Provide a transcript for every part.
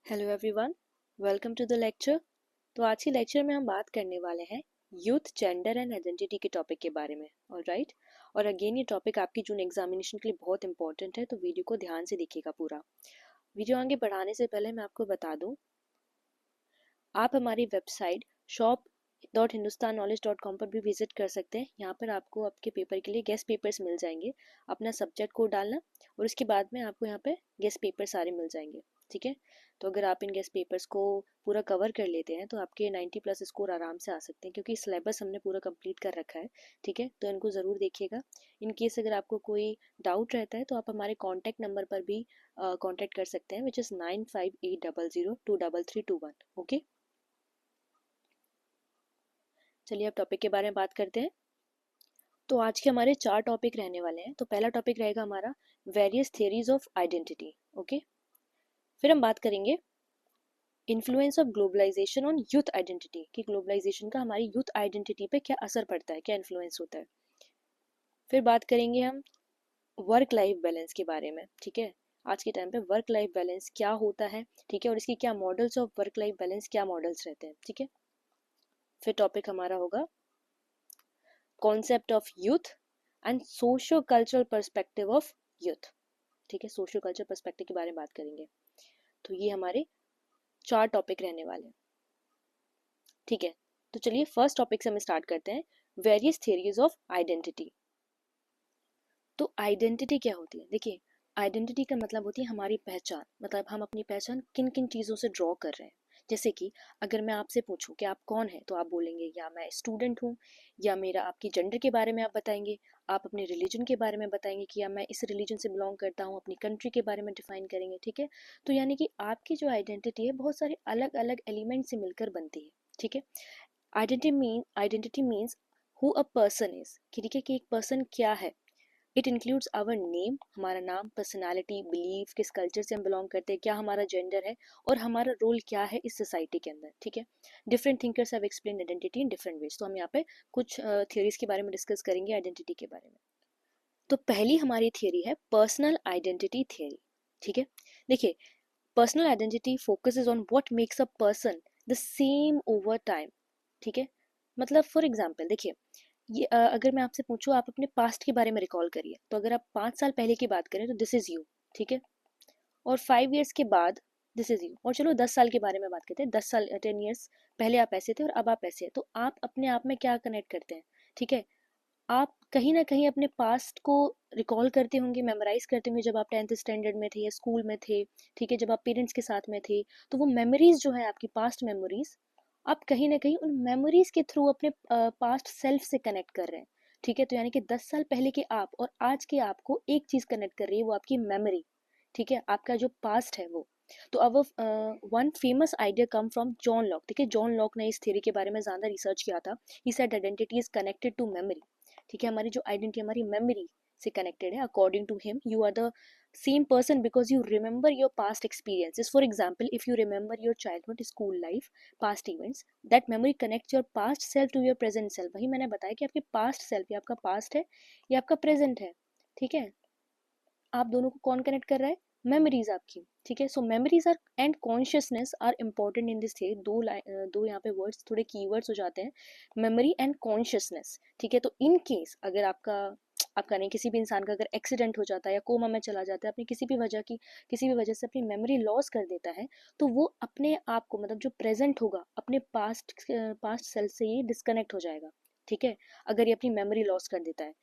Hello everyone, welcome to the lecture. तो आज के लेक्चर में हम बात करने वाले हैं यूथ, जेंडर एंड आइडेंटिटी के टॉपिक के बारे में। ऑलराइट, और अगेन ये टॉपिक आपकी जून एग्जामिनेशन के लिए बहुत इंपॉर्टेंट है, तो वीडियो को ध्यान से देखिएगा पूरा। वीडियो आगे बढ़ाने से पहले मैं आपको बता दूं, आप हमारी वेबसाइट shop.hindustanknowledge.com पर भी विजिट कर सकते हैं। यहाँ पर आपको आपके पेपर के लिए गेस्ट पेपर्स मिल जाएंगे। अपना सब्जेक्ट कोड डालना और उसके बाद में आपको यहाँ पे गेस्ट पेपर सारे मिल जाएंगे। ठीक है, तो अगर आप इन गेस्ट पेपर्स को पूरा कवर कर लेते हैं तो आपके 90 प्लस स्कोर आराम से आ सकते हैं, क्योंकि सिलेबस हमने पूरा कंप्लीट कर रखा है। ठीक है, तो इनको ज़रूर देखिएगा। इन केस अगर आपको कोई डाउट रहता है तो आप हमारे कॉन्टैक्ट नंबर पर भी कॉन्टैक्ट कर सकते हैं, विच इज़ 9580023321। ओके, चलिए अब टॉपिक के बारे में बात करते हैं। तो आज के हमारे 4 टॉपिक रहने वाले हैं। तो पहला टॉपिक रहेगा हमारा various theories of identity. Okay, फिर हम बात करेंगे influence of globalization on youth identity, कि ग्लोबलाइजेशन का हमारी यूथ आइडेंटिटी पे क्या असर पड़ता है, क्या इन्फ्लुएंस होता है। फिर बात करेंगे हम वर्क लाइफ बैलेंस के बारे में। ठीक है, आज के टाइम पे वर्क लाइफ बैलेंस क्या होता है, ठीक है, और इसकी क्या models of work life balance, क्या मॉडल्स रहते हैं। ठीक है, फिर टॉपिक हमारा होगा concept of youth and socio cultural perspective of youth. ठीक है, सोशो कल्चरल पर्सपेक्टिव के बारे में बात करेंगे। तो ये हमारे 4 टॉपिक रहने वाले हैं। ठीक है, तो चलिए फर्स्ट टॉपिक से हम स्टार्ट करते हैं, वेरियस थियरीज ऑफ आइडेंटिटी। तो आइडेंटिटी क्या होती है? देखिए, आइडेंटिटी का मतलब होती है हमारी पहचान, मतलब हम अपनी पहचान किन किन चीज़ों से ड्रॉ कर रहे हैं। जैसे कि अगर मैं आपसे पूछूं कि आप कौन हैं, तो आप बोलेंगे या मैं स्टूडेंट हूँ, या मेरा आपकी जेंडर के बारे में आप बताएंगे, आप अपने रिलीजन के बारे में बताएंगे कि या मैं इस रिलीजन से बिलोंग करता हूँ, अपनी कंट्री के बारे में डिफाइन करेंगे। ठीक है, तो यानी कि आपकी जो आइडेंटिटी है बहुत सारे अलग अलग एलिमेंट से मिलकर बनती है। ठीक है, identity means who a person is, ठीक है, कि एक पर्सन क्या है। इट इंक्लूड्स आवर नेम, हमारा नाम, पर्सनालिटी, बिलीफ, किस कल्चर से हम बिलोंग करते हैं, क्या हमारा जेंडर है, और हमारा रोल क्या है इस सोसाइटी के अंदर। ठीक है, different thinkers have explained identity in different ways. तो हम यहाँ पे कुछ थियरीज के बारे में डिस्कस करेंगे आइडेंटिटी के बारे में। तो पहली हमारी थियरी है पर्सनल आइडेंटिटी थियरी। ठीक है, देखिए, personal identity focuses on what makes a person the same over time. ठीक है, मतलब फॉर एग्जांपल देखिए, ये अगर मैं आपसे पूछूं आप अपने पास्ट के बारे में रिकॉल करिए, तो अगर आप 5 साल पहले की बात करें तो दिस इज यू। ठीक है, और 5 ईयर्स के बाद दिस इज यू, और चलो 10 साल के बारे में बात करते हैं। 10 साल 10 ईयर्स पहले आप ऐसे थे और अब आप ऐसे हैं, तो आप अपने आप में क्या कनेक्ट करते हैं। ठीक है, आप कहीं ना कहीं अपने पास्ट को रिकॉल करते होंगे, मेमोराइज करते होंगे, जब आप 10th स्टैंडर्ड में थे या स्कूल में थे। ठीक है, जब आप पेरेंट्स के साथ में थे, तो वो मेमोरीज जो है आपकी पास्ट मेमोरीज, आप कहीं ना कहीं उन मेमोरीज के थ्रू अपने पास्ट सेल्फ से कनेक्ट कर रहे हैं। ठीक है, तो यानी कि 10 साल पहले के आप और आज के आप को एक चीज कनेक्ट कर रही है, वो आपकी मेमोरी। ठीक है, आपका जो पास्ट है वो। तो अब one famous idea come from John Locke. ठीक है, जॉन लॉक ने इस थ्योरी के बारे में ज्यादा रिसर्च किया था। He said identity is connected to memory. ठीक है, हमारी जो आइडेंटिटी हमारी मेमोरी से कनेक्टेड है। According to him, you are the same person because you remember your past experiences. For example, if you remember your childhood, school life, past events, that memory connects your past self to your present self. वही मैंने बताया कि आपके past self या आपका past है या आपका present है। ठीक है, आप दोनों को कौन कनेक्ट कर रहा है? मेमोरीज आपकी। ठीक है, so memories are and consciousness are important in this theory. दो यहाँ पे वर्ड्स थोड़े कीवर्ड्स हो जाते हैं, मेमोरी एंड कॉन्शियसनेस। ठीक है, तो इन केस अगर आपका आपका नहीं, किसी भी इंसान का अगर एक्सीडेंट हो जाता है या कोमा में चला जाता है, अपनी किसी भी वजह से अपनी मेमोरी लॉस कर देता है, तो वो अपने आप को, मतलब जो प्रेजेंट होगा, अपने पास्ट सेल्फ से ये डिस्कनेक्ट हो जाएगा। ठीक है, अगर ये अपनी मेमोरी लॉस कर देता है,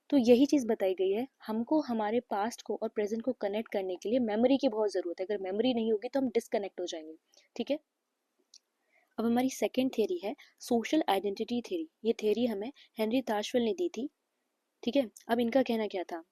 तो यही चीज़ बताई गई है, हमको हमारे पास्ट को और प्रेजेंट को कनेक्ट करने के लिए मेमोरी की बहुत ज़रूरत है। अगर मेमोरी नहीं होगी तो हम डिस्कनेक्ट हो जाएंगे। ठीक है, अब हमारी सेकेंड थ्योरी है सोशल आइडेंटिटी थ्योरी। ये थ्योरी हमें हेनरी ताशवेल ने दी थी। ठीक है, अब इनका कहना क्या था?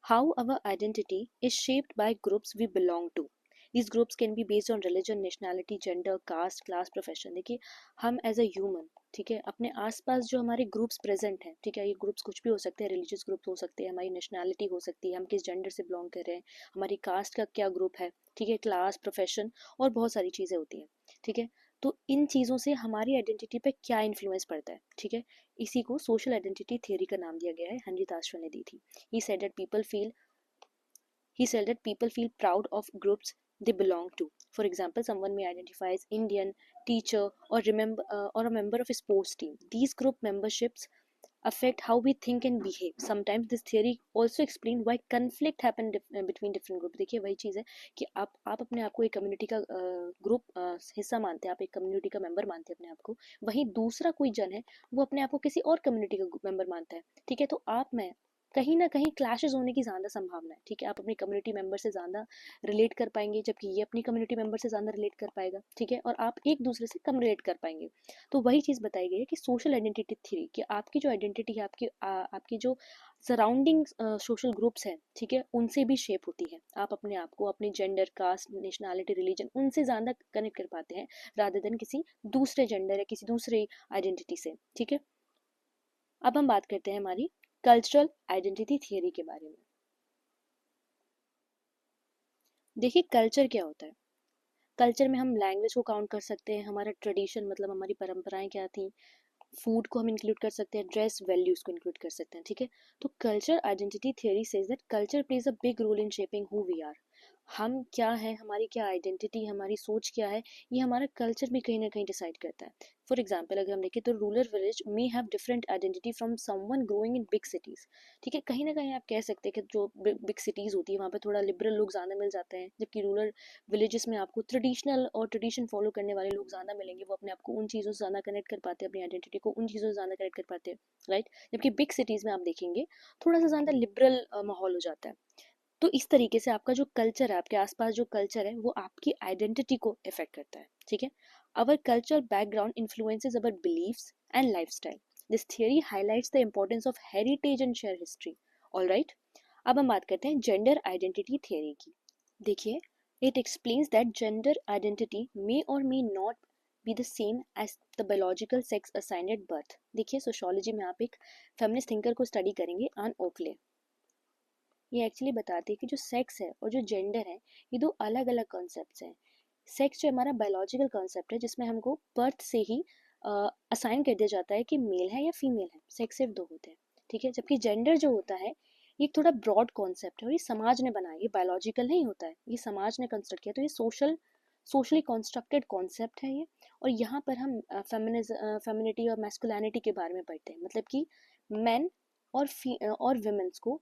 How our identity is shaped by groups we belong to. These groups can be based on religion, nationality, gender, caste, class, profession. देखिए, हम एज अ ह्यूमन, ठीक है, अपने आसपास जो हमारे ग्रुप्स प्रेजेंट हैं, ठीक है, ये ग्रुप्स कुछ भी हो सकते हैं, रिलीजियस ग्रुप्स हो सकते हैं, हमारी नेशनैलिटी हो सकती है, हम किस जेंडर से बिलोंग कर रहे हैं, हमारी कास्ट का क्या ग्रुप है, ठीक है, क्लास, प्रोफेशन, और बहुत सारी चीज़ें होती हैं। ठीक है, तो इन चीज़ों से हमारी आइडेंटिटी पे क्या इन्फ्लुएंस पड़ता है। ठीक है, इसी को सोशल आइडेंटिटी थ्योरी का नाम दिया गया है, हेनरी ताशवेल ने दी थी। He said that people feel proud of groups they belong to. For example, someone may identify as Indian, teacher, or a member of a sports team. These group memberships affect how we think and behave. Sometimes this theory also explain why conflict happen between different group. देखिए वही चीज़ है कि आप अपने आप को एक कम्युनिटी का ग्रुप हिस्सा मानते हैं, आप एक कम्युनिटी का मेंबर मानते हैं अपने आप को, वहीं दूसरा कोई जन है वो अपने आप को किसी और कम्युनिटी का मेंबर मानता है, ठीक है। तो आप में कहीं ना कहीं क्लैशेस होने की ज़्यादा संभावना है, ठीक है। आप अपनी कम्युनिटी मेंबर से ज़्यादा रिलेट कर पाएंगे, जबकि ये अपनी कम्युनिटी मेंबर से ज़्यादा रिलेट कर पाएगा, ठीक है। और आप एक दूसरे से कम रिलेट कर पाएंगे। तो वही चीज़ बताई गई है कि सोशल आइडेंटिटी थ्योरी, कि आपकी जो आइडेंटिटी है, आपकी जो सराउंडिंग सोशल ग्रुप्स हैं, ठीक है, उनसे भी शेप होती है। आप अपने आप को अपने जेंडर, कास्ट, नेशनैलिटी, रिलीजन उनसे ज़्यादा कनेक्ट कर पाते हैं रादर देन किसी दूसरे जेंडर या किसी दूसरे आइडेंटिटी से, ठीक है। अब हम बात करते हैं हमारी कल्चरल आइडेंटिटी थियरी के बारे में। देखिए कल्चर क्या होता है। कल्चर में हम लैंग्वेज को काउंट कर सकते हैं, हमारा ट्रेडिशन मतलब हमारी परंपराएं क्या थी, फूड को हम इंक्लूड कर सकते हैं, ड्रेस, वैल्यूज को इंक्लूड कर सकते हैं, ठीक है। तो culture identity theory says that culture plays a big role in shaping who we are. हम क्या है, हमारी क्या आइडेंटिटी, हमारी सोच क्या है, ये हमारा कल्चर भी कहीं ना कहीं डिसाइड करता है। फॉर एग्जाम्पल अगर हम देखें तो rural village may have different identity from someone growing in big cities, ठीक है। कहीं ना कहीं आप कह सकते हैं कि जो बिग सिटीज होती है वहाँ पे थोड़ा लिबरल लोग ज़्यादा मिल जाते हैं, जबकि रूरल विलेजेस में आपको ट्रेडिशनल और ट्रेडिशन फॉलो करने वाले लोग ज़्यादा मिलेंगे। वो अपने आप को उन चीज़ों से ज़्यादा कनेक्ट कर पाते हैं, अपनी आइडेंटिटी को उन चीज़ों से ज़्यादा कनेक्ट कर पाते हैं, राइट। जबकि बिग सिटीज़ में आप देखेंगे थोड़ा सा ज़्यादा लिबरल माहौल हो जाता है। तो इस तरीके से आपका जो कल्चर है, आपके आसपास जो कल्चर है, वो आपकी आइडेंटिटी को इफेक्ट करता है, ठीक है। Our culture background influences our beliefs and lifestyle. This theory highlights the importance of heritage and share history. Alright, अब हम बात करते हैं जेंडर आइडेंटिटी थियरी की। देखिए, it explains that gender identity may or may not be the same as the biological sex assigned at birth. देखिए sociology में आप एक फेमिनिस्ट थिंकर को स्टडी करेंगे, आन ओकले। ये एक्चुअली बताती है कि जो सेक्स है और जो जेंडर है, ये दो अलग अलग कॉन्सेप्ट्स हैं। सेक्स जो हमारा बायोलॉजिकल कॉन्सेप्ट है, जिसमें हमको बर्थ से ही असाइन कर दिया जाता है कि मेल है या फीमेल है, सेक्स सिर्फ दो होते हैं, ठीक है। जबकि जेंडर जो होता है ये एक थोड़ा ब्रॉड कॉन्सेप्ट है, और ये समाज ने बनाया, ये बायोलॉजिकल नहीं होता है, ये समाज ने कंस्ट्रक्ट किया। तो ये सोशली कंस्ट्रक्टेड कॉन्सेप्ट है ये। और यहाँ पर हम फेमिनिटी और मैस्कुलिनिटी के बारे में पढ़ते हैं, मतलब कि मेन और विमेंस को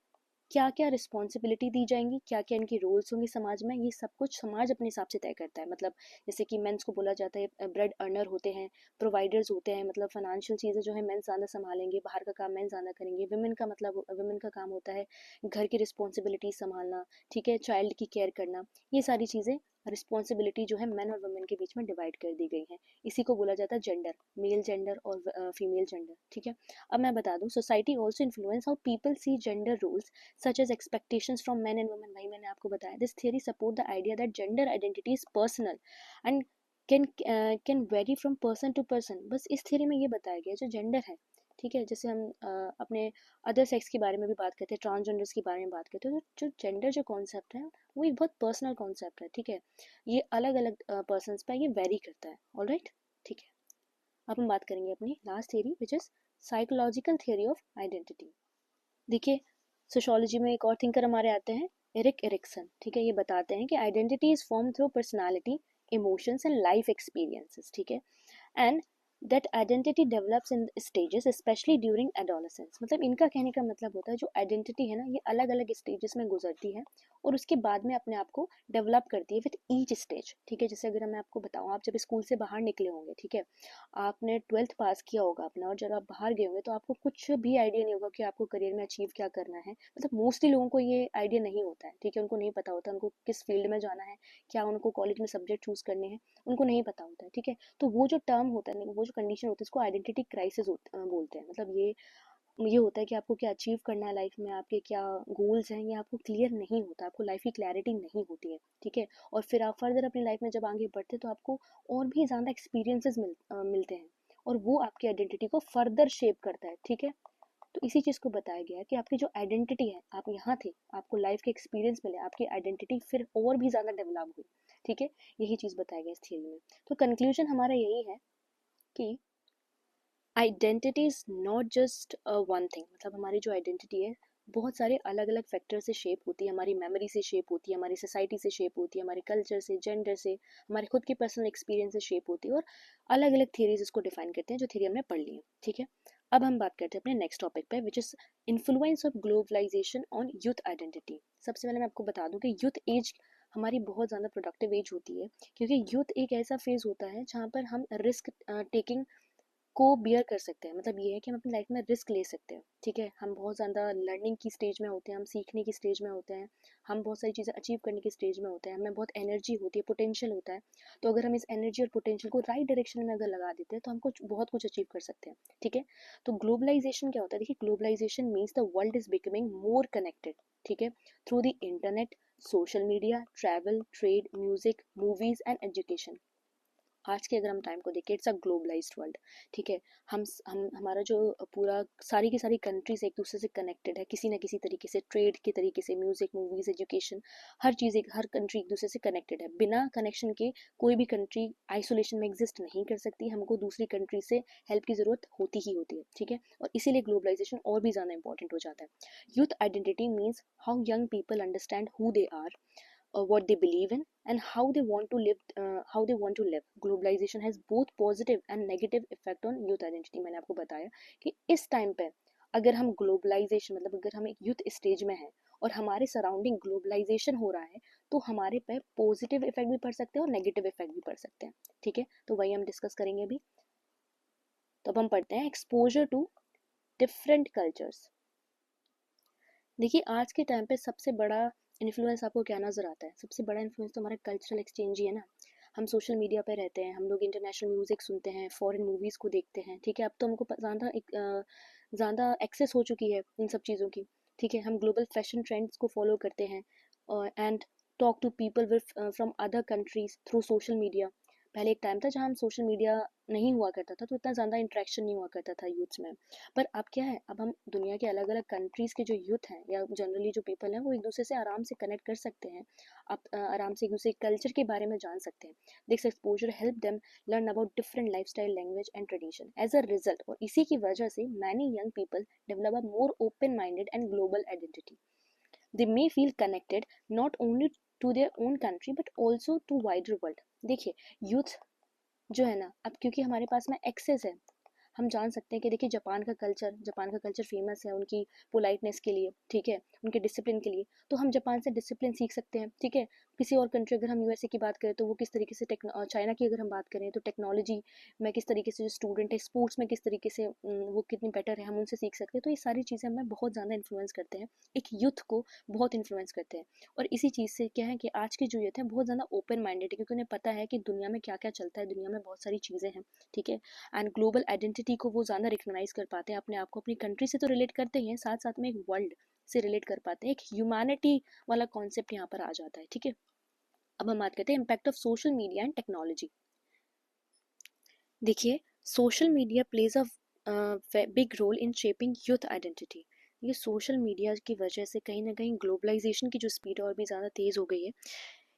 क्या क्या रिस्पॉन्सिबिलिटी दी जाएंगी, क्या क्या इनके रोल्स होंगे समाज में, ये सब कुछ समाज अपने हिसाब से तय करता है। मतलब जैसे कि मेंस को बोला जाता है ब्रेड अर्नर होते हैं, प्रोवाइडर्स होते हैं, मतलब फाइनेंशियल चीज़ें जो है मेंस ज़्यादा संभालेंगे, बाहर का काम मेंस ज़्यादा करेंगे। विमेन का मतलब विमेन का काम होता है घर की रिस्पॉन्सिबिलिटी संभालना, ठीक है, चाइल्ड की केयर करना। ये सारी चीज़ें रिस्पॉन्सिबिलिटी जो है मेन और वुमेन के बीच में डिवाइड कर दी गई है। इसी को बोला जाता है जेंडर, मेल जेंडर और फीमेल जेंडर, ठीक है। अब मैं बता दूं, society also influence how people see gender roles such as expectations from men and women। वही मैंने आपको बताया। This theory support the idea that gender identity is personal and can vary from person to person। बस इस theory में ये बताया गया जो gender है, ठीक है। जैसे हम अपने अदर सेक्स के बारे में भी बात करते हैं, ट्रांसजेंडर्स के बारे में बात करते हैं, तो जो जेंडर जो कॉन्सेप्ट है वो एक बहुत पर्सनल कॉन्सेप्ट है, ठीक है। ये अलग अलग पर्सनस पे ये वेरी करता है, ऑलराइट, ठीक है। अब हम बात करेंगे अपनी last theory which is psychological theory of identity. देखिए सोशोलॉजी में एक और थिंकर हमारे आते हैं, एरिक एरिक्सन, ठीक है। ये बताते हैं कि identity is form through personality, emotions and life experiences, ठीक है। And that identity develops in stages specially during adolescence. मतलब इनका कहने का मतलब होता है जो आइडेंटिटी है ना, ये अलग अलग स्टेजेस में गुजरती है और उसके बाद में अपने आप को डेवलप करती है विद ईच स्टेज, ठीक है। जैसे अगर मैं आपको बताऊँ, आप जब स्कूल से बाहर निकले होंगे, ठीक है, आपने ट्वेल्थ पास किया होगा अपना, और जब आप बाहर गए होंगे तो आपको कुछ भी आइडिया नहीं होगा कि आपको करियर में अचीव क्या करना है। मतलब मोस्टली लोगों को ये आइडिया नहीं होता है, ठीक है। उनको नहीं पता होता उनको किस फील्ड में जाना है, क्या उनको कॉलेज में सब्जेक्ट चूज करने हैं, उनको नहीं पता होता है, ठीक है। तो वो जो टर्म होता है, वो जो कंडीशन होती है, उसको आइडेंटिटी क्राइसिस बोलते हैं। मतलब ये होता है कि आपको क्या अचीव करना है लाइफ में, आपके क्या गोल्स हैं, ये आपको क्लियर नहीं होता, आपको लाइफ की क्लैरिटी नहीं होती है, ठीक है। और फिर आप फर्दर अपनी लाइफ में जब आगे बढ़ते हैं तो आपको और भी ज़्यादा एक्सपीरियंसेस मिलते हैं, और वो आपकी आइडेंटिटी को फर्दर शेप करता है, ठीक है। तो इसी चीज़ को बताया गया है कि आपकी जो आइडेंटिटी है, आप यहाँ थे, आपको लाइफ के एक्सपीरियंस मिले, आपकी आइडेंटिटी फिर और भी ज़्यादा डेवलप हुई, ठीक है। यही चीज़ बताया गया इस थ्योरी में। तो कंक्लूजन हमारा यही है कि identity is not just one thing. मतलब हमारी जो आइडेंटिटी है बहुत सारे अलग अलग फैक्टर से शेप होती है, हमारी मेमोरी से शेप होती है, हमारी सोसाइटी से शेप होती है, हमारे कल्चर से, जेंडर से, हमारे खुद के पर्सनल एक्सपीरियंस से शेप होती है, और अलग अलग थियरीज इसको डिफाइन करते हैं जो थियरी हमने पढ़ ली है। ठीक है, अब हम बात करते हैं अपने नेक्स्ट टॉपिक पे, which is influence of globalization on youth identity. सबसे पहले मैं आपको बता दूं कि यूथ एज हमारी बहुत ज़्यादा प्रोडक्टिव एज होती है, क्योंकि यूथ एक ऐसा फेज होता है जहाँ पर हम रिस्क टेकिंग को बियर कर सकते हैं। मतलब ये है कि हम अपनी लाइफ में रिस्क ले सकते हैं। ठीक है, हम बहुत ज़्यादा लर्निंग की स्टेज में होते हैं, हम सीखने की स्टेज में होते हैं, हम बहुत सारी चीज़ें अचीव करने की स्टेज में होते हैं, हमें बहुत एनर्जी होती है, पोटेंशियल होता है। तो अगर हम इस एनर्जी और पोटेंशियल को राइट डायरेक्शन में अगर लगा देते हैं तो हम कुछ बहुत कुछ अचीव कर सकते हैं। ठीक है, तो ग्लोबलाइजेशन क्या होता है? देखिए, globalization means the world is becoming more connected. ठीक है, through the internet, social media, travel, trade, music, movies and education. आज के अगर हम टाइम को देखें, इट्स अ ग्लोबलाइज्ड वर्ल्ड। ठीक है, हम हमारा जो पूरा सारी की सारी कंट्रीज एक दूसरे से कनेक्टेड है किसी ना किसी तरीके से, ट्रेड के तरीके से, म्यूजिक, मूवीज, एजुकेशन, हर चीज़, हर कंट्री एक दूसरे से कनेक्टेड है। बिना कनेक्शन के कोई भी कंट्री आइसोलेशन में एग्जिस्ट नहीं कर सकती, हमको दूसरी कंट्री से हेल्प की ज़रूरत होती ही होती है। ठीक है, और इसीलिए ग्लोबलाइजेशन और भी ज़्यादा इंपॉर्टेंट हो जाता है। Youth identity means how young people understand who they are, what they believe in, and how they want to live. Globalization has both positive and negative effect on youth identity. मैंने आपको बताया कि इस time पे अगर हम globalisation, मतलब अगर हम एक यूथ स्टेज में हैं और हमारे सराउंडिंग ग्लोबलाइजेशन हो रहा है, तो हमारे पे पॉजिटिव इफेक्ट भी पड़ सकते हैं और नेगेटिव इफेक्ट भी पड़ सकते हैं। ठीक है, तो वही हम डिस्कस करेंगे अभी। तो अब हम पढ़ते हैं एक्सपोजर टू डिफरेंट कल्चर्स। देखिए, आज के टाइम पे सबसे बड़ा इन्फ्लुएंस आपको क्या नज़र आता है? सबसे बड़ा इन्फ्लुएंस तो हमारा कल्चरल एक्सचेंज ही है ना। हम सोशल मीडिया पे रहते हैं, हम लोग इंटरनेशनल म्यूज़िक सुनते हैं, फॉरेन मूवीज़ को देखते हैं। ठीक है, अब तो हमको ज़्यादा एक्सेस हो चुकी है इन सब चीज़ों की। ठीक है, हम ग्लोबल फैशन ट्रेंड्स को फॉलो करते हैं and talk to people with from other countries through social media. पहले एक टाइम था जहाँ हम सोशल मीडिया नहीं हुआ करता था, तो इतना ज़्यादा इंटरेक्शन नहीं हुआ करता था यूथ्स में। पर अब क्या है, अब हम दुनिया के अलग अलग कंट्रीज़ के जो यूथ हैं या जनरली जो पीपल हैं, वो एक दूसरे से आराम से कनेक्ट कर सकते हैं। आप आराम से एक दूसरे कल्चर के बारे में जान सकते हैं। This exposure help them learn about different life style, language and tradition. As a result, और इसी की वजह से many young people develop a more open minded and global identity. They may feel connected not only to their own country but also to wider world. देखिए, youth जो है ना, अब क्योंकि हमारे पास में एक्सेस है, हम जान सकते हैं कि देखिए, जापान का कल्चर फेमस है उनकी पोलाइटनेस के लिए। ठीक है, उनके डिसिप्लिन के लिए। तो हम जापान से डिसिप्लिन सीख सकते हैं। ठीक है, किसी और कंट्री, अगर हम यूएसए की बात करें तो वो किस तरीके से चाइना की अगर हम बात करें तो टेक्नोलॉजी में किस तरीके से जो स्टूडेंट है, स्पोर्ट्स में किस तरीके से वो कितनी बेटर है, हम उनसे सीख सकते हैं। तो ये सारी चीज़ें हमें बहुत ज़्यादा इन्फ्लुएंस करते हैं, एक यूथ को बहुत इन्फ्लुएंस करते हैं। और इसी चीज़ से क्या है कि आज की जो यूथ है बहुत ज़्यादा ओपन माइंडेड है, क्योंकि उन्हें पता है कि दुनिया में क्या क्या चलता है, दुनिया में बहुत सारी चीज़ें हैं। ठीक है, एंड ग्लोबल आइडेंटिटी को वो ज़्यादा रिकग्नाइज कर पाते हैं, अपने आप को अपनी कंट्री से तो रिलेट करते ही हैं, साथ साथ में एक वर्ल्ड से रिलेट कर पाते हैं। एक ह्यूमैनिटी वाला कॉन्सेप्ट यहाँ पर आ जाता है। ठीक है, अब हम बात करते हैं impact of social media and technology. देखिए, social media plays a big role in shaping youth identity. ये सोशल मीडिया की वजह से कहीं ना कहीं ग्लोबलाइजेशन की जो स्पीड है और भी ज़्यादा तेज़ हो गई है।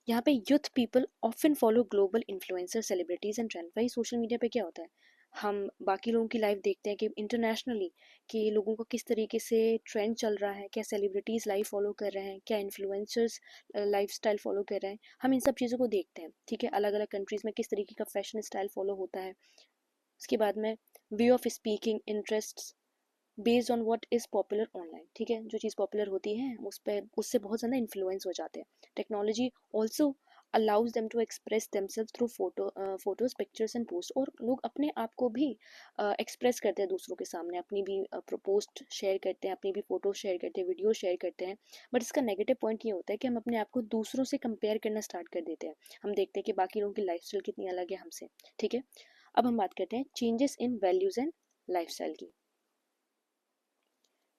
यहाँ पे youth people often follow global influencer, celebrities and trend. वही सोशल मीडिया पे क्या होता है, हम बाकी लोगों की लाइफ देखते हैं कि इंटरनेशनली कि लोगों को किस तरीके से ट्रेंड चल रहा है, क्या सेलिब्रिटीज़ लाइफ फॉलो कर रहे हैं, क्या इन्फ्लुएंसर्स लाइफ स्टाइल फॉलो कर रहे हैं, हम इन सब चीज़ों को देखते हैं। ठीक है, अलग अलग कंट्रीज़ में किस तरीके का फैशन स्टाइल फॉलो होता है। उसके बाद में way of speaking, interests based on what is popular online. ठीक है, जो चीज़ पॉपुलर होती है उस पर उससे बहुत ज़्यादा इन्फ्लुएंस हो जाते हैं। Technology also allows them to express themself through photos, pictures and post. और लोग अपने आप को भी एक्सप्रेस करते हैं दूसरों के सामने, अपनी भी पोस्ट शेयर करते हैं, अपनी भी फोटो शेयर करते हैं, वीडियो शेयर करते हैं। बट इसका नेगेटिव पॉइंट ये होता है कि हम अपने आप को दूसरों से कंपेयर करना स्टार्ट कर देते हैं। हम देखते हैं कि बाकी लोगों की लाइफ कितनी अलग है हमसे। ठीक है, अब हम बात करते हैं changes in values and lifestyle की।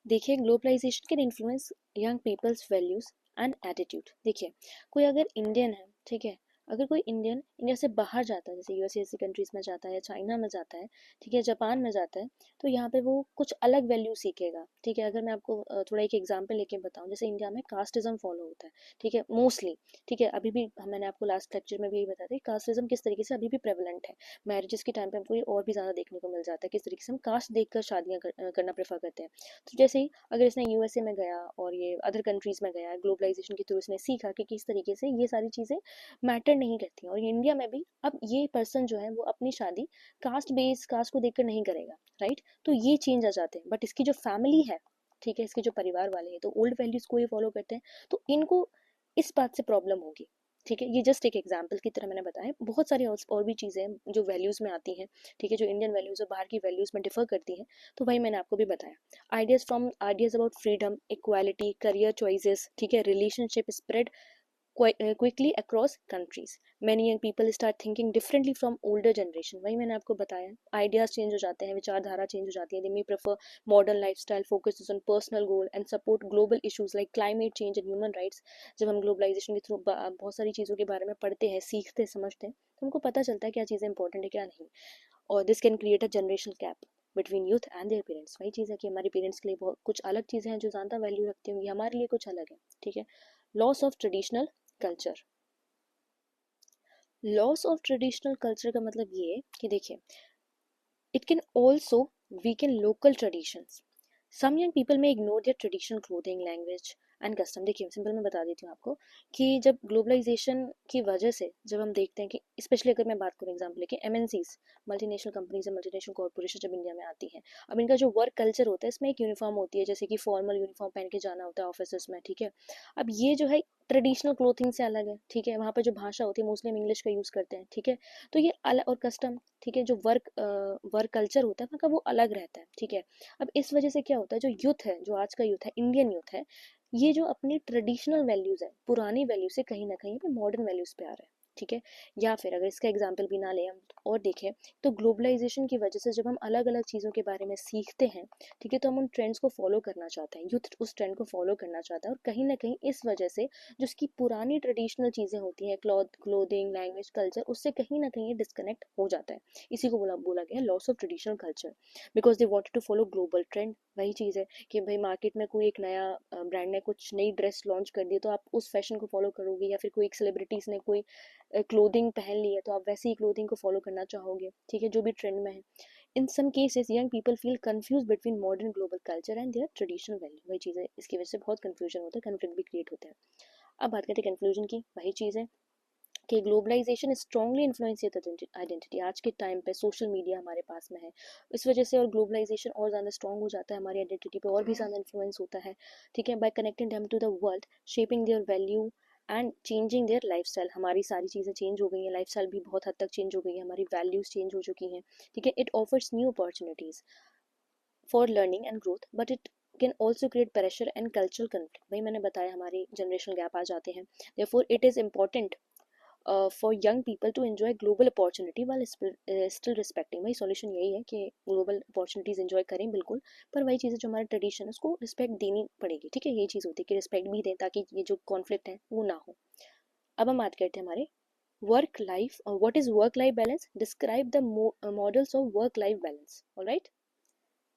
देखिए, globalization can influence young people's values and attitude. देखिए, कोई अगर इंडियन है, ठीक है, अगर कोई इंडियन इंडिया से बाहर जाता है, जैसे यूएसए जैसी कंट्रीज में जाता है या चाइना में जाता है, ठीक है, जापान में जाता है, तो यहाँ पे वो कुछ अलग वैल्यू सीखेगा, ठीक है। अगर मैं आपको थोड़ा एक एग्जांपल लेके बताऊँ, जैसे इंडिया में कास्टिज्म फॉलो होता है, ठीक है, मोस्टली, ठीक है, अभी भी मैंने आपको लास्ट लेक्चर में भी यही बताया था कास्टिज्म किस तरीके से अभी भी प्रेवलेंट है। मैरिजेस के टाइम पे हमको ये और भी ज़्यादा देखने को मिल जाता है, किस तरीके से हम कास्ट देखकर शादियाँ करना प्रेफर करते हैं। तो जैसे ही अगर इसने यूएसए में गया और ये अदर कंट्रीज में गया, ग्लोबलाइजेशन के थ्रू इसने सीखा कि किस तरीके से ये सारी चीज़ें मैटर नहीं करती हैं, और ये इंडिया में भी अब ये पर्सन जो है वो अपनी शादी कास्ट को देखकर नहीं करेगा, राइट। तो ये चेंज आ जाते हैं, बट इसकी जो फैमिली है, ठीक है, इसके जो परिवार वाले हैं तो ओल्ड वैल्यूज को ही फॉलो करते हैं, तो इनको इस बात से प्रॉब्लम होगी, ठीक है। ये जस्ट एक एग्जाम्पल की तरह मैंने बताया, बहुत सारी और भी चीज़ें हैं जो वैल्यूज़ में आती हैं, ठीक है, जो इंडियन वैल्यूज़ और बाहर की वैल्यूज़ में डिफर करती हैं, तो वही मैंने आपको भी बताया। Ideas about freedom, equality, career choices, ठीक है, relationship spread quickly across countries. Many young people start thinking differently from older generation. वही मैंने आपको बताया, आइडियाज चेंज हो जाते हैं, विचारधारा चेंज हो जाती है. They may prefer modern lifestyle, focuses on personal goal and support global issues like climate change and human rights. जब हम ग्लोबलाइजेशन के थ्रू बहुत सारी चीज़ों के बारे में पढ़ते हैं, सीखते समझते हैं, तो हमको पता चलता है क्या चीज़ें इंपॉर्टेंट है क्या नहीं. और this can create a generational gap between youth and their parents. वही चीज़ है कि हमारे पेरेंट्स के लिए बहुत कुछ अलग चीज़ें हैं जो ज़्यादा वैल्यू रखती होंगी, हमारे लिए कुछ अलग है, ठीक है. Loss of traditional culture. Loss of traditional culture का मतलब ये है कि देखिए, it can also weaken local traditions. Some young people may ignore their traditional clothing, language and custom. देखिए सिंपल मैं बता देती हूँ आपको कि जब ग्लोबलाइजेशन की वजह से जब हम देखते हैं कि स्पेशली अगर मैं बात करूँ एग्जाम्पल लेके एमएनसीज, मल्टीनेशनल कंपनीज या मल्टीनेशनल कॉर्पोरेशन जब इंडिया में आती हैं, अब इनका जो वर्क कल्चर होता है इसमें एक यूनिफॉर्म होती है, जैसे कि फॉर्मल यूनिफॉर्म पहन के जाना होता है ऑफिस में, ठीक है. अब ये जो है ट्रेडिशनल क्लोथिंग से अलग है, ठीक है, वहाँ पर जो भाषा होती है मोस्टली हम इंग्लिश का यूज़ करते हैं, ठीक है. तो ये अलग, और कस्टम, ठीक है, जो वर्क कल्चर होता है वहाँ का वो अलग रहता है, ठीक है. अब इस वजह से क्या होता है, जो यूथ है, जो आज का यूथ है, इंडियन यूथ है, ये जो अपनी ट्रेडिशनल वैल्यूज है, पुरानी वैल्यू से कहीं ना कहीं पे मॉडर्न वैल्यूज पे आ रहा है, ठीक है. या फिर अगर इसका एग्जाम्पल भी ना लें हम और देखें, तो ग्लोबलाइजेशन की वजह से जब हम अलग अलग चीज़ों के बारे में सीखते हैं, ठीक है, तो हम उन ट्रेंड्स को फॉलो करना चाहते हैं, यूथ उस ट्रेंड को फॉलो करना चाहता है, और कहीं ना कहीं इस वजह से जो उसकी पुरानी ट्रेडिशनल चीज़ें होती हैं, क्लोथिंग, लैंग्वेज, कल्चर, उससे कहीं ना कहीं डिस्कनेक्ट हो जाता है. इसी को बोला बोला गया loss of traditional culture, because they wanted to follow global trend. वही चीज़ है कि भाई मार्केट में कोई एक नया ब्रांड ने कुछ नई ड्रेस लॉन्च कर दी, तो आप उस फैशन को फॉलो करोगे, या फिर कोई एक सेलिब्रिटीज़ ने कोई क्लोथिंग पहन ली है तो आप वैसे ही क्लोथिंग को फॉलो करना चाहोगे, ठीक है, जो भी ट्रेंड में है. In some cases young people feel confuse between modern global culture and their traditional value. वही चीज़ है, इसकी वजह से बहुत कंफ्यूजन होता है, कन्फ्लिक्ट भी क्रिएट होता है. अब बात करते हैं कंक्लूजन की. वही चीज़ है कि ग्लोबलाइजेशन स्ट्रांगली इन्फ्लुएंस आइडेंटिटी. आज के टाइम पे सोशल मीडिया हमारे पास में है, इस वजह से और ग्लोबलाइजेशन और ज़्यादा स्ट्रांग हो जाता है, हमारी आइडेंटिटी पे और भी ज़्यादा इन्फ्लुएंस होता है, ठीक है. By connecting them to the world, shaping their value and changing their lifestyle. हमारी सारी चीज़ें चेंज हो गई हैं, लाइफस्टाइल भी बहुत हद तक चेंज हो गई है, हमारी वैल्यूज़ चेंज हो चुकी हैं, ठीक है. It offers new opportunities for learning and growth, but it can also create pressure and cultural conflict. वही मैंने बताया, हमारी जनरेशनल गैप आ जाते हैं. Therefore it is important for young people to enjoy global opportunity while still respecting. वही solution यही है कि ग्लोबल अपॉर्चुनिटीज़ एंजॉय करें बिल्कुल, पर वही चीज़ें जो हमारा ट्रेडिशन है उसको रिस्पेक्ट देनी पड़ेगी, ठीक है. यही चीज़ होती है कि रिस्पेक्ट भी दें ताकि ये जो कॉन्फ्लिक्ट है वो ना हो. अब हम बात करते हैं हमारे work life. What is work life balance? Describe the models of work life balance. Alright,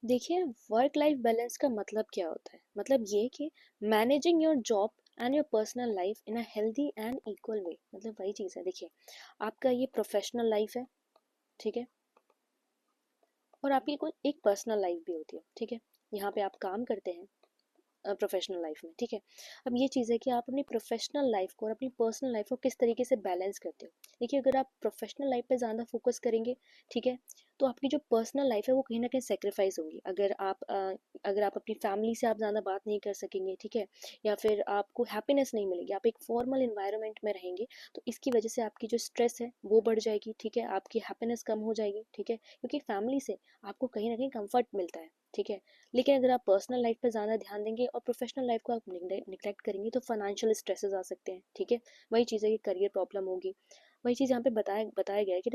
देखिए वर्क लाइफ बैलेंस का मतलब क्या होता है. मतलब ये कि managing your job and your personal life in a healthy and equal way. मतलब वही चीज़ है, देखिए आपका ये प्रोफेशनल लाइफ है, ठीक है, और आपकी कोई एक पर्सनल लाइफ भी होती है, ठीक है. यहाँ पे आप काम करते हैं प्रोफेशनल लाइफ में, ठीक है. अब ये चीज़ है कि आप अपनी प्रोफेशनल लाइफ को और अपनी पर्सनल लाइफ को किस तरीके से बैलेंस करते हो. देखिए अगर आप प्रोफेशनल लाइफ पे ज़्यादा फोकस करेंगे, ठीक है, तो आपकी जो पर्सनल लाइफ है वो कहीं ना कहीं सेक्रीफाइस होगी. अगर आप अपनी फैमिली से आप ज़्यादा बात नहीं कर सकेंगे, ठीक है, या फिर आपको हैप्पीनेस नहीं मिलेगी, आप एक फॉर्मल इन्वायरमेंट में रहेंगे, तो इसकी वजह से आपकी जो स्ट्रेस है वो बढ़ जाएगी, ठीक है, आपकी हैप्पीनेस कम हो जाएगी, ठीक है, क्योंकि फैमिली से आपको कहीं ना कहीं कंफर्ट मिलता है, ठीक है. लेकिन अगर आप पर्सनल लाइफ पे ज़्यादा ध्यान देंगे और प्रोफेशनल लाइफ को आप निगलेक्ट करेंगे तो फाइनेंशियल स्ट्रेसेस आ सकते हैं, ठीक है. वही चीज़ है कि करियर प्रॉब्लम होगी. वही चीज़ यहाँ पे बताया गया है कि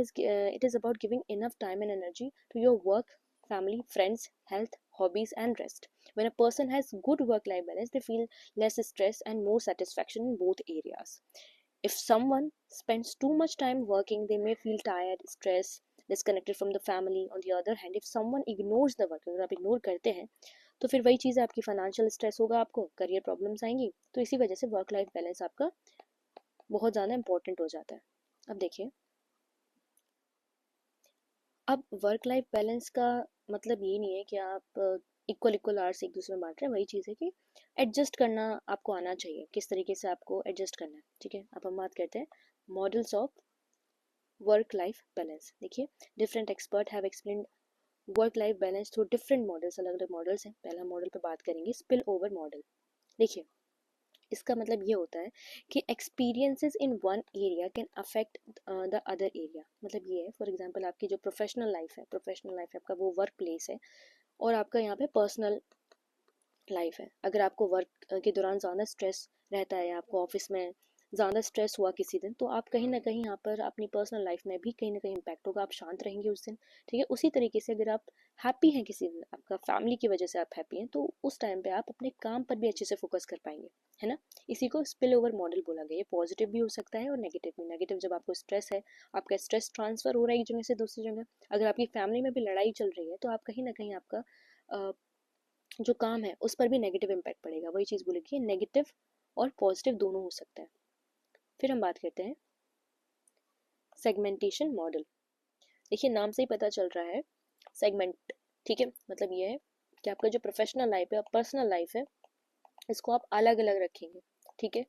it is about giving enough time and energy to your work, family, friends, health, hobbies, and rest. When a person has good work-life balance, they feel less stress and more satisfaction in both areas. If someone spends too much time working, they may feel tired, stressed, disconnected from the family. On the other hand, if someone ignores the work, अगर आप ignore करते हैं तो फिर वही चीज़ है, आपकी फाइनेंशियल स्ट्रेस होगा, आपको करियर प्रॉब्लम्स आएंगी। तो इसी वजह से वर्क लाइफ बैलेंस आपका बहुत ज़्यादा इंपॉर्टेंट हो जाता है। अब देखिए, अब वर्क लाइफ बैलेंस का मतलब ये नहीं है कि आप इक्वल इक्वल आवर्स एक दूसरे में बांट रहे हैं। वही चीज़ है कि एडजस्ट करना आपको आना चाहिए, किस तरीके से आपको एडजस्ट करना है। ठीक है, अब हम बात करते हैं models of work life balance. देखिए, different expert have explained work life balance through different models. अलग अलग मॉडल्स हैं। पहला मॉडल पे बात करेंगे स्पिल ओवर मॉडल। देखिए, इसका मतलब ये होता है कि experiences in one area can affect the other area. मतलब ये है, फॉर एग्जांपल आपकी जो प्रोफेशनल लाइफ है आपका, वो वर्क प्लेस है, और आपका यहाँ पे पर्सनल लाइफ है। अगर आपको वर्क के दौरान ज़्यादा स्ट्रेस रहता है, आपको ऑफिस में ज़्यादा स्ट्रेस हुआ किसी दिन, तो आप कहीं ना कहीं यहाँ पर अपनी पर्सनल लाइफ में भी कहीं ना कहीं इम्पैक्ट होगा, आप शांत रहेंगे उस दिन। ठीक है, उसी तरीके से अगर आप हैप्पी हैं किसी दिन, आपका फैमिली की वजह से आप हैप्पी हैं, तो उस टाइम पे आप अपने काम पर भी अच्छे से फोकस कर पाएंगे, है ना। इसी को स्पिल ओवर मॉडल बोला गया। ये पॉजिटिव भी हो सकता है और नेगेटिव भी। नेगेटिव जब आपको स्ट्रेस है, आपका स्ट्रेस ट्रांसफर हो रहा है एक जगह से दूसरी जगह। अगर आपकी फैमिली में भी लड़ाई चल रही है, तो आप कहीं ना कहीं आपका जो काम है उस पर भी नेगेटिव इम्पैक्ट पड़ेगा। वही चीज़ बोले कि नेगेटिव और पॉजिटिव दोनों हो सकता है। फिर हम बात करते हैं सेगमेंटेशन मॉडल। देखिए, नाम से ही पता चल रहा है सेगमेंट। ठीक है, मतलब ये है कि आपका जो प्रोफेशनल लाइफ है और पर्सनल लाइफ है, इसको आप अलग अलग रखेंगे। ठीक है,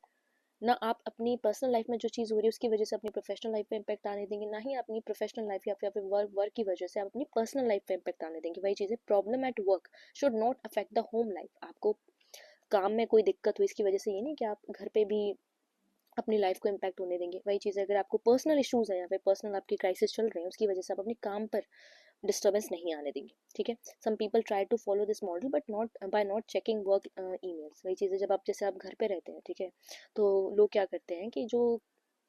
ना आप अपनी पर्सनल लाइफ में जो चीज़ हो रही है उसकी वजह से अपनी प्रोफेशनल लाइफ पे इम्पैक्ट आने देंगे, ना ही अपनी प्रोफेशनल लाइफ या फिर वर्क की वजह से आप अपनी पर्सनल लाइफ पे इम्पैक्ट आने देंगे। वही चीज़ है, problem at work should not affect the home life. आपको काम में कोई दिक्कत हुई इसकी वजह से ये नहीं कि आप घर पे भी अपनी लाइफ को इम्पैक्ट होने देंगे। वही चीज़ है, अगर आपको पर्सनल इश्यूज है या फिर पर्सनल आपकी क्राइसिस चल रहे हैं, उसकी वजह से आप अपने काम पर डिस्टर्बेंस नहीं आने देंगे। ठीक है, some people try to follow this model but not by not checking work emails. वही चीज़ है, जब आप जैसे आप घर पे रहते हैं, ठीक है, तो लोग क्या करते हैं कि जो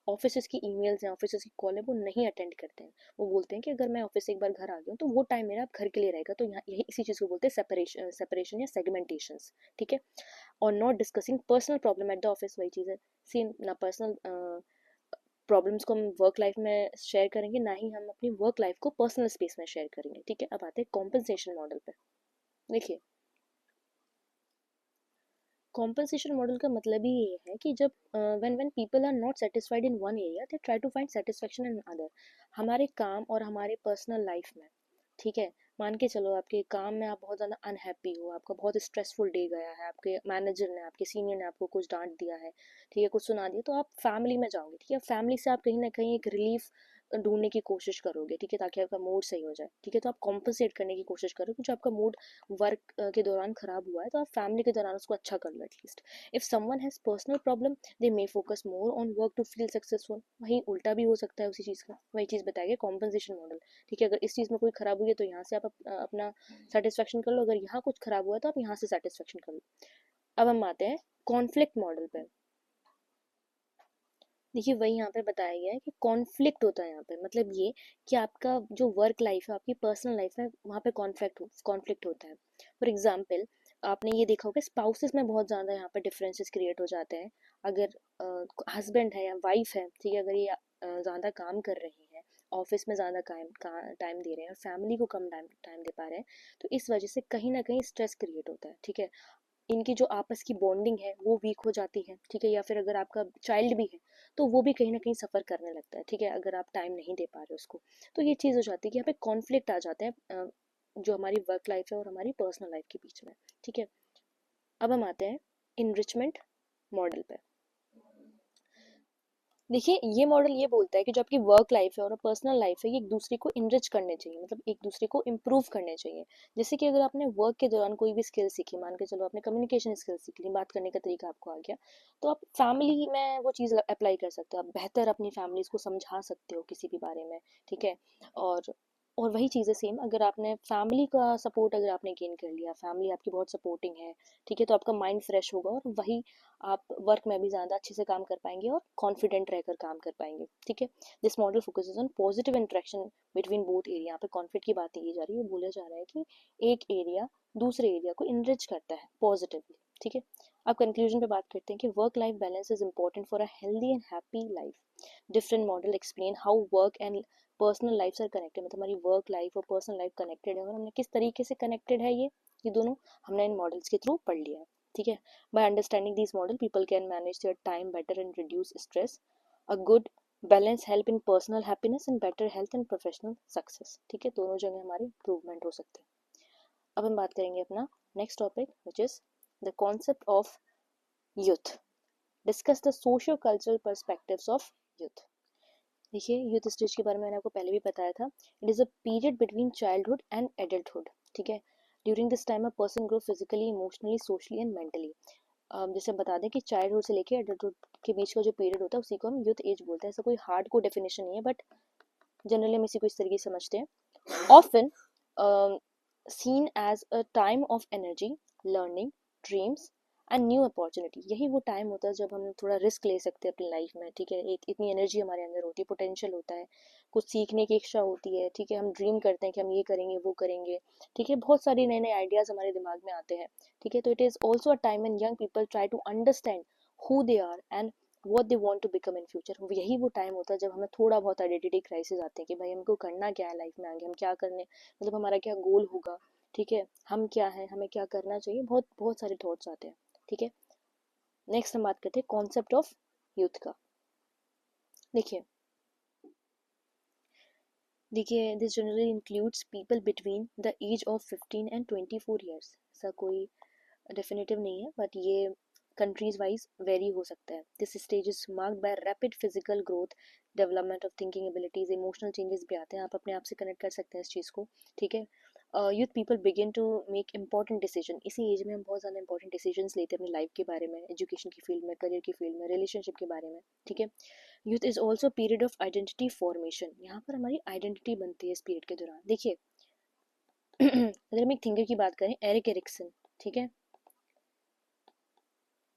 ऑफिस की ईमेल्स हैं, ऑफिस की कॉल है, वो नहीं अटेंड करते हैं। वो बोलते हैं कि अगर मैं ऑफिस से एक बार घर आ गया हूँ तो वो टाइम मेरा घर के लिए रहेगा। तो यहाँ यही इसी चीज़ को बोलते हैं सेपरेशन या सेगमेंटेशंस। ठीक है, और not discussing personal problem at the office. वही चीज़ है, सेम ना पर्सनल प्रॉब्लम्स को हम वर्क लाइफ में शेयर करेंगे, ना ही हम अपनी वर्क लाइफ को पर्सनल स्पेस में शेयर करेंगे। ठीक है, अब आते हैं कॉम्पनसेशन मॉडल पे। देखिए, कॉम्पनसेशन मॉडल का मतलब ही ये है कि जब when people are not satisfied in one area, they try to find satisfaction in other. हमारे काम और हमारे पर्सनल लाइफ में, ठीक है, मान के चलो आपके काम में आप बहुत ज़्यादा अनहैप्पी हो, आपका बहुत स्ट्रेसफुल डे गया है, आपके मैनेजर ने, आपके सीनियर ने आपको कुछ डांट दिया है, ठीक है, कुछ सुना दिया, तो आप फैमिली में जाओगे। ठीक है, फैमिली से आप कहीं ना कहीं एक रिलीफ ढूंढने की कोशिश करोगे, ठीक है, ताकि आपका मूड सही हो जाए। ठीक है, तो आप कॉम्पनसेट करने की कोशिश करोगे जो आपका मूड वर्क के दौरान खराब हुआ है, तो आप फैमिली के दौरान उसको अच्छा कर लो at least. If someone has personal problem, they may focus more on work to feel successful. वहीं उल्टा भी हो सकता है उसी चीज़ का। वही चीज़ बताएगा कॉम्पनसेशन मॉडल। ठीक है, अगर इस चीज़ में कोई खराब हुई है तो यहाँ से आप अपना सेटिस्फेक्शन कर लो, अगर यहाँ कुछ खराब हुआ है तो आप यहाँ से सेटिस्फेक्शन कर लो। अब हम आते हैं कॉन्फ्लिक्ट मॉडल पे। देखिए, वही यहाँ पे बताया गया है कि कॉन्फ्लिक्ट होता है यहाँ पे, मतलब ये कि आपका जो वर्क लाइफ है, आपकी पर्सनल लाइफ है, वहाँ पे कॉन्फ्लिक्ट होता है। फॉर एग्जाम्पल, आपने ये देखा होगा स्पाउसेस में बहुत ज़्यादा यहाँ पे डिफरेंसेस क्रिएट हो जाते हैं। अगर हस्बैंड है या वाइफ है, ठीक है, अगर ये ज़्यादा काम कर रही हैं, ऑफिस में ज़्यादा टाइम दे रहे हैं और फैमिली को कम टाइम टाइम दे पा रहे हैं, तो इस वजह से कहीं ना कहीं स्ट्रेस क्रिएट होता है। ठीक है, इनकी जो आपस की बॉन्डिंग है वो वीक हो जाती है। ठीक है, या फिर अगर आपका चाइल्ड भी है तो वो भी कहीं ना कहीं सफ़र करने लगता है। ठीक है, अगर आप टाइम नहीं दे पा रहे उसको, तो ये चीज़ हो जाती है कि यहाँ पे कॉन्फ्लिक्ट आ जाते हैं जो हमारी वर्क लाइफ है और हमारी पर्सनल लाइफ के बीच में। ठीक है, अब हम आते हैं इनरिचमेंट मॉडल पे। देखिए, ये मॉडल ये बोलता है कि जो आपकी वर्क लाइफ है और पर्सनल लाइफ है, ये एक दूसरे को इनरिच करने चाहिए, मतलब एक दूसरे को इम्प्रूव करने चाहिए। जैसे कि अगर आपने वर्क के दौरान कोई भी स्किल सीखी, मान के चलो आपने कम्युनिकेशन स्किल सीख ली, बात करने का तरीका आपको आ गया, तो आप फैमिली में वो चीज़ अप्लाई कर सकते हो। आप बेहतर अपनी फैमिलीज को समझा सकते हो किसी भी बारे में। ठीक है, और और वही चीज़ है सेम, अगर आपने फैमिली का सपोर्ट अगर आपने गेन कर लिया, फैमिली आपकी बहुत सपोर्टिंग है, ठीक है, तो आपका माइंड फ्रेश होगा और वही आप वर्क में भी ज़्यादा अच्छे से काम कर पाएंगे और कॉन्फिडेंट रहकर काम कर पाएंगे। ठीक है, this model focuses on positive interaction between both area. यहाँ पे कॉन्फ्लिक्ट की बात की जा रही है, बोला जा रहा है कि एक एरिया दूसरे एरिया को इनरिच करता है पॉजिटिवली। ठीक है, अब कंक्लूजन पे बात करते हैं कि work life balance is important for a healthy and happy life. Different model explain how work and personal life are connected, मतलब हमारी वर्क लाइफ और पर्सनल लाइफ कनेक्टेड है, और हमने किस तरीके से कनेक्टेड है ये दोनों हमने इन मॉडल्स के थ्रू पढ़ लिया है. ठीक है. By understanding this model people can manage their time better and reduce stress. A good balance help in personal happiness and better health and professional success. ठीक है, दोनों जगह हमारे इंप्रूवमेंट हो सकते हैं. अब हम बात करेंगे अपना next topic which is the concept of youth. Discuss the socio cultural perspectives of youth. देखिए, यूथ स्टेज के बारे में मैंने आपको पहले भी बताया था. It is a period between childhood and adulthood. ठीक है. During this time a person grow physically, emotionally, socially and mentally. जैसे हम बता दें कि चाइल्डहुड से लेकर एडल्टहुड के बीच का जो पीरियड होता है उसी को हम यूथ एज बोलते हैं. ऐसा कोई हार्ड को डेफिनेशन नहीं है, बट जनरली हम इसी को इस तरीके से समझते हैं. Often seen as a time of energy, learning, dreams and new opportunity. यही वो टाइम होता है जब हम थोड़ा रिस्क ले सकते हैं अपनी लाइफ में. ठीक है. एक इतनी एनर्जी हमारे अंदर होती है, पोटेंशियल होता है, कुछ सीखने की इच्छा होती है. ठीक है. हम ड्रीम करते हैं कि हम ये करेंगे वो करेंगे. ठीक है. बहुत सारी नए नए आइडियाज हमारे दिमाग में आते हैं. ठीक है. तो it is also a time and young people try to understand who they are and what they want to become in future. यही वो टाइम होता है जब हमें थोड़ा बहुत आइडेंटिटी क्राइसिस आते हैं कि भाई हमको करना क्या है लाइफ में, आगे हम क्या करने, मतलब हमारा क्या गोल होगा. ठीक है. हम क्या है, हमें क्या करना चाहिए, बहुत बहुत सारे थॉट्स आते हैं. ठीक है. नेक्स्ट हम बात करते हैं कॉन्सेप्ट ऑफ यूथ का. देखिए देखिए this generally includes people between the age of 15 and 24 years. ऐसा कोई डेफिनेटिव नहीं है, बट ये कंट्रीज वाइज वेरी हो सकता है. This stage is marked by rapid physical growth, development of thinking abilities, emotional changes भी आते हैं. आप अपने आप से कनेक्ट कर सकते हैं इस चीज़ को. ठीक है. Youth people begin to make important decision. इसी एज में हम बहुत ज़्यादा इंपॉर्टेंट डिसीजंस लेते हैं अपनी लाइफ के बारे में, एजुकेशन की फील्ड में, करियर की फील्ड में, रिलेशनशिप के बारे में. ठीक है. Youth is also period of identity formation. यहाँ पर हमारी आइडेंटिटी बनती है इस पीरियड के दौरान. देखिए अगर हम एक थिंकर की बात करें, एरिक एरिक्सन. ठीक है.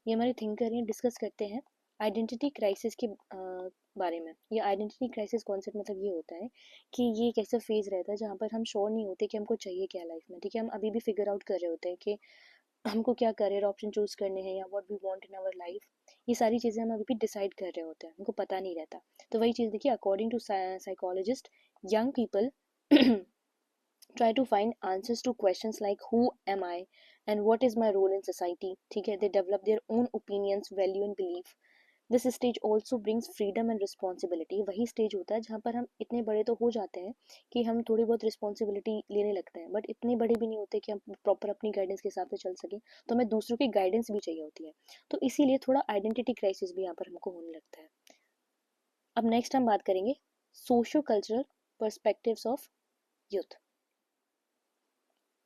ये हमारे थिंकर हैं, डिस्कस करते हैं आइडेंटिटी क्राइसिस के बारे में. ये आइडेंटिटी क्राइसिस कॉन्सेप्ट मतलब ये होता है कि ये एक ऐसा फेज रहता है जहाँ पर हम श्योर नहीं होते कि हमको चाहिए क्या लाइफ में. ठीक है. हम अभी भी फिगर आउट कर रहे होते हैं कि हमको क्या करियर ऑप्शन चूज करने हैं या what we want in our life. ये सारी चीज़ें हम अभी भी डिसाइड कर रहे होते हैं, हमको पता नहीं रहता. तो वही चीज़ देखिए, according to psychologist, young people try to find answers to questions like who am I and what is my role in society. ठीक है. They develop their own opinions, value and belief. This stage also brings freedom and responsibility. वही stage होता है जहाँ पर हम इतने बड़े तो हो जाते हैं कि हम थोड़ी बहुत रिस्पॉन्सिबिलिटी लेने लगते हैं, बट इतने बड़े भी नहीं होते कि हम प्रॉपर अपनी गाइडेंस के हिसाब से चल सकें. तो हमें दूसरों की गाइडेंस भी चाहिए होती है. तो इसीलिए थोड़ा आइडेंटिटी क्राइसिस भी यहाँ पर हमको होने लगता है. अब नेक्स्ट हम बात करेंगे socio cultural perspectives of youth.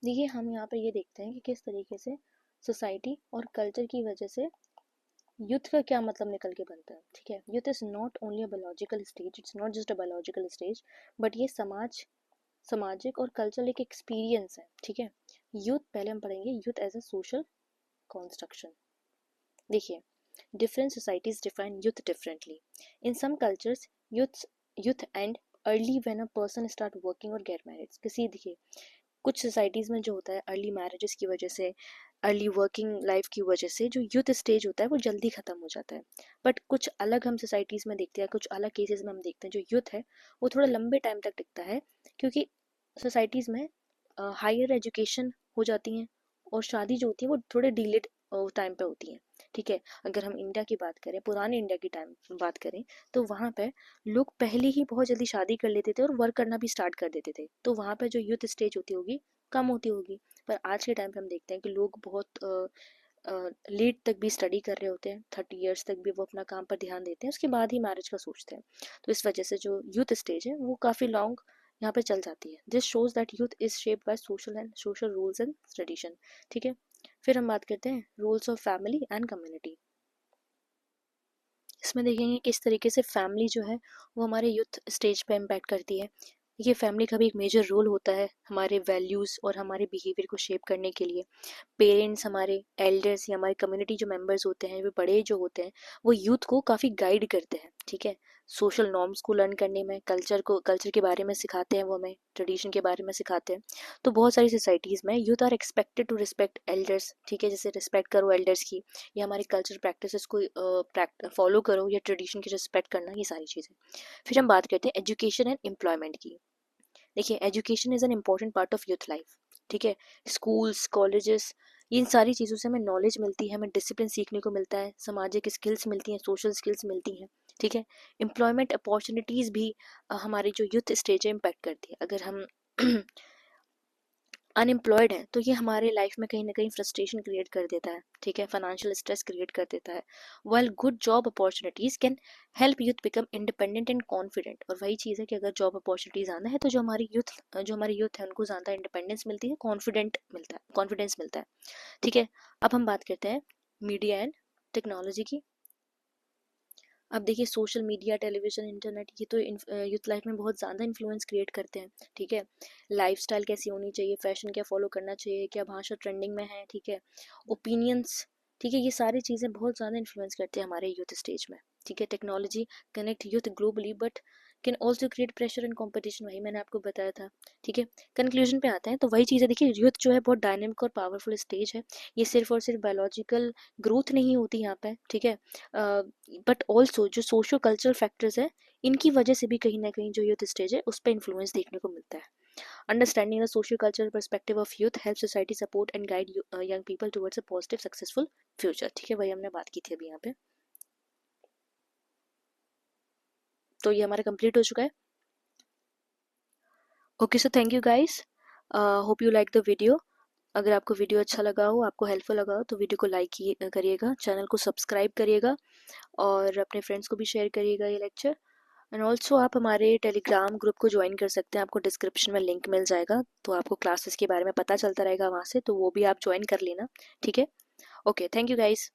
देखिए हम यहाँ पर ये देखते हैं कि किस तरीके से सोसाइटी और कल्चर की वजह से यूथ का क्या मतलब निकल के बनता है. ठीक है. Youth is not only a biological stage, it's not just a biological stage, but ये सामाजिक और कल्चरल एक एक्सपीरियंस है. ठीक है. यूथ पहले हम पढ़ेंगे youth as a social construction. देखिए different societies define youth differently. In some cultures, youth end early when a person start working or get married. किसी देखिए कुछ सोसाइटीज़ में जो होता है अर्ली मैरिजेस की वजह से, अर्ली वर्किंग लाइफ की वजह से जो यूथ स्टेज होता है वो जल्दी ख़त्म हो जाता है. बट कुछ अलग हम सोसाइटीज़ में देखते हैं, कुछ अलग केसेस में हम देखते हैं जो यूथ है वो थोड़ा लंबे टाइम तक टिकता है, क्योंकि सोसाइटीज़ में हायर एजुकेशन हो जाती हैं और शादी जो होती है वो थोड़े डिलेड टाइम पे होती है. ठीक है. अगर हम इंडिया की बात करें, पुराने इंडिया की टाइम बात करें, तो वहाँ पे लोग पहले ही बहुत जल्दी शादी कर लेते थे और वर्क करना भी स्टार्ट कर देते थे. तो वहाँ पे जो यूथ स्टेज होती होगी कम होती होगी. पर आज के टाइम पे हम देखते हैं कि लोग बहुत लेट तक भी स्टडी कर रहे होते हैं, 30 ईयर्स तक भी वो अपना काम पर ध्यान देते हैं, उसके बाद ही मैरिज का सोचते हैं. तो इस वजह से जो यूथ स्टेज है वो काफ़ी लॉन्ग यहाँ पे चल जाती है. This shows that youth is shaped by social rules and tradition. ठीक है. फिर हम बात करते हैं rules of family and community. इसमें देखेंगे किस तरीके से फैमिली जो है वो हमारे यूथ स्टेज पे इम्पैक्ट करती है. ये फैमिली का भी एक मेजर रोल होता है हमारे वैल्यूज़ और हमारे बिहेवियर को शेप करने के लिए. पेरेंट्स, हमारे एल्डर्स या हमारे कम्युनिटी जो मेंबर्स होते हैं, वो बड़े जो होते हैं, वो यूथ को काफ़ी गाइड करते हैं. ठीक है. सोशल नॉर्म्स को लर्न करने में, कल्चर के बारे में सिखाते हैं, वो हमें ट्रेडिशन के बारे में सिखाते हैं। तो बहुत सारी सोसाइटीज़ में youth are expected to respect elders, ठीक है, जैसे रिस्पेक्ट करो एल्डर्स की, या हमारी कल्चर प्रैक्टिसेस को फॉलो करो, या ट्रेडिशन की रिस्पेक्ट करना, ये सारी चीज़ें। फिर हम बात करते हैं एजुकेशन एंड एम्प्लॉयमेंट की। देखिए, education is an important part of youth life, ठीक है। स्कूल्स, कॉलेजेस, इन सारी चीज़ों से हमें नॉलेज मिलती है, हमें डिसिप्लिन सीखने को मिलता है, सामाजिक स्किल्स मिलती हैं, सोशल स्किल्स मिलती हैं, ठीक है। एम्प्लॉयमेंट अपॉर्चुनिटीज़ भी हमारी जो यूथ स्टेज है इम्पैक्ट करती है। अगर हम अनएम्प्लॉयड हैं तो ये हमारे लाइफ में कहीं ना कहीं फ्रस्ट्रेशन क्रिएट कर देता है, ठीक है, फाइनेंशियल स्ट्रेस क्रिएट कर देता है। While good job opportunities can help youth become independent and confident. और वही चीज़ है कि अगर जॉब अपॉर्चुनिटीज़ आना है तो जो हमारी यूथ है उनको ज़्यादा इंडिपेंडेंस मिलती है, कॉन्फिडेंस मिलता है, ठीक है। अब हम बात करते हैं मीडिया एंड टेक्नोलॉजी की। अब देखिए, सोशल मीडिया, टेलीविज़न, इंटरनेट, ये तो यूथ लाइफ में बहुत ज़्यादा इन्फ्लुएंस क्रिएट करते हैं, ठीक है। लाइफस्टाइल कैसी होनी चाहिए, फैशन क्या फॉलो करना चाहिए, क्या भाषा ट्रेंडिंग में है, ठीक है, ओपिनियंस, ठीक है, ये सारी चीज़ें बहुत ज़्यादा इन्फ्लुएंस करते हैं हमारे यूथ स्टेज में, ठीक है। Technology connect youth globally but can also create pressure and competition, वही मैंने आपको बताया था, ठीक है। कंक्लूजन पे आते हैं तो वही चीज़ है, देखिए यूथ जो है बहुत डायनेमिक और पावरफुल स्टेज है। ये सिर्फ और सिर्फ बायोलॉजिकल ग्रोथ नहीं होती यहाँ पे, ठीक है, बट ऑल्सो जो सोशो कल्चरल फैक्टर्स है, इनकी वजह से भी कहीं ना कहीं जो यूथ स्टेज है उस पर इन्फ्लुएंस देखने को मिलता है। Understanding the social cultural perspective of youth help society support and guide young people towards a positive successful future, ठीक है, वही हमने बात की थी अभी यहाँ पे। तो ये हमारा कंप्लीट हो चुका है। Okay, so thank you guys, hope you like the video. अगर आपको वीडियो अच्छा लगा हो, आपको हेल्पफुल लगा हो, तो वीडियो को लाइक करिएगा, चैनल को सब्सक्राइब करिएगा, और अपने फ्रेंड्स को भी शेयर करिएगा ये लेक्चर। एंड ऑल्सो आप हमारे टेलीग्राम ग्रुप को ज्वाइन कर सकते हैं, आपको डिस्क्रिप्शन में लिंक मिल जाएगा, तो आपको क्लासेस के बारे में पता चलता रहेगा वहाँ से, तो वो भी आप ज्वाइन कर लेना, ठीक है। Okay, thank you guys.